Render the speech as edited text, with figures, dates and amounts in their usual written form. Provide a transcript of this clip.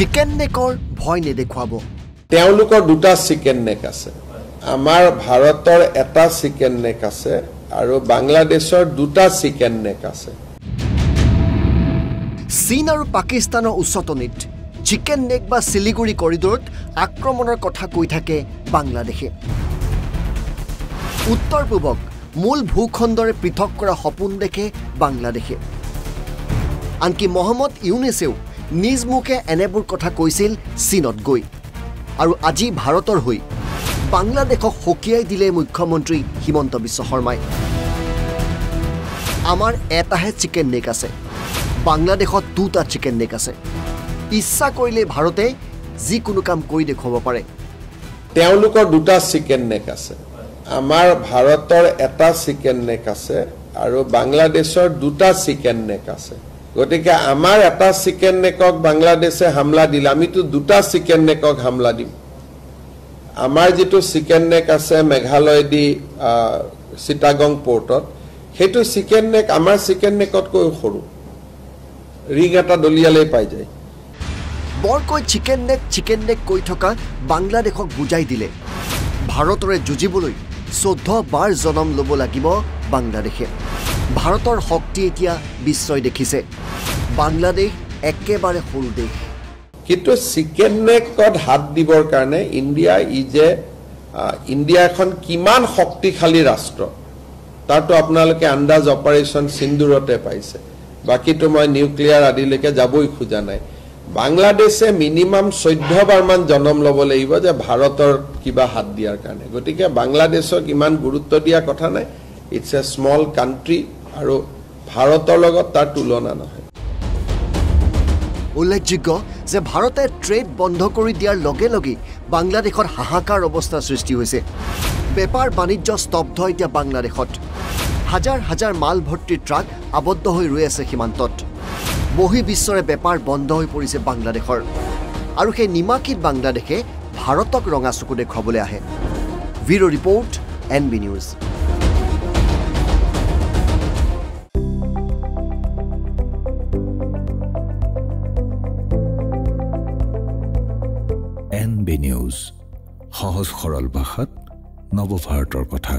Chicken নেকৰ ভয় নেদেখুৱাব। তেওঁলোকৰ দুটা চিকেন নেক আছে। আমাৰ ভাৰতৰ এটা চিকেন নেক আছে আৰু বাংলাদেশৰ দুটা চিকেন নেক আছে। চীন আৰু পাকিস্তানৰ উচতনিত চিকেন নেক বা শিলিগুৰি কৰিডৰত আক্ৰমণৰ কথা কৈ থাকে বাংলাদেশে। উত্তৰ পূবক মূল ভূখণ্ডৰে পৃথক কৰা সপোন দেখে বাংলাদেশে। আনকি মহম্মদ ইউনুছেও নিজ মুখে এনেবোৰ কথা কৈছিল চীনত গৈ। আৰু আজি ভাৰতৰ হৈ বাংলাদেশক সকীয়াই দিলে মুখ্যমন্ত্ৰী হিমন্ত বিশ্ব শৰ্মাই। আমাৰ এটাহে চিকেন নেক আছে, বাংলাদেশত দুটা চিকেন নেক আছে। ইচ্ছা কৰিলে ভাৰতে যিকোনো কাম কৰি দেখুৱাব পাৰে। তেওঁলোকৰ দুটা চিকেন নেক আছে। আমাৰ ভাৰতৰ এটা চিকেন নেক আছে আৰু বাংলাদেশৰ দুটা চিকেন নেক আছে। গতিকে আমাৰ এটা চিকেন নেকক বাংলাদেশে হামলা দিলে আমিতো দুটা চিকেন নেকক হামলা দিম। আমাৰ যেটো চিকেন নেক আছে মেঘালয় দি চিটাগং পোৰ্টত, সেইটো চিকেন নেক আমাৰ চিকেন নেকতকৈ সৰু। ৰিং এটা দলিয়ালেই পাই যায়। বৰকৈ চিকেন নেক কৈ থকা বাংলাদেশক বুজাই দিলে ভাৰতৰে যুঁজিবলৈ 14 বাৰ জনম ল'ব লাগিব বাংলাদেশে। ভাৰতৰ শক্তি এতিয়া বিশ্বই দেখিছে। বাংলাদেশ একেবাৰে সৰু দেশ। কিন্তু চিকেন নেকত হাত দিবৰ কাৰণে ইণ্ডিয়া এখন কিমান শক্তিশালী ৰাষ্ট্ৰ তাৰতো আপোনালোকে আন্দাজ অপাৰেশ্যন সিন্দুৰতে পাইছে। বাকিটো মই নিউক্লিয়াৰ আদিলৈকে যাবই খোজা নাই। বাংলাদেশে মিনিমাম 14 বাৰমান জনম ল'ব লাগিব যে ভাৰতৰ কিবা হাত দিয়াৰ কাৰণে। গতিকে বাংলাদেশক ইমান গুৰুত্ব দিয়া কথা নাই। ইটছ এ স্মল কাণ্ট্ৰি আৰু ভাৰতৰ লগত তাৰ তুলনা নহয়। উল্লেখযোগ্য যে ভাৰতে ট্ৰেড বন্ধ কৰি দিয়াৰ লগে লগে বাংলাদেশত হাহাকাৰ অৱস্থাৰ সৃষ্টি হৈছে। বেপাৰ বাণিজ্য স্তব্ধ এতিয়া বাংলাদেশত। হাজাৰ হাজাৰ মাল ভৰ্তি ট্ৰাক আবদ্ধ হৈ ৰৈ আছে সীমান্তত। বহিৰ্বিশ্বৰে বেপাৰ বন্ধ হৈ পৰিছে বাংলাদেশৰ। আৰু সেই নিমাকিত বাংলাদেশে ভাৰতক ৰঙা চকু দেখুৱাবলৈ আহে। Bureau' report NB news. NB news, সহজ সৰল ভাষাত নৱভাৰতৰ কথা।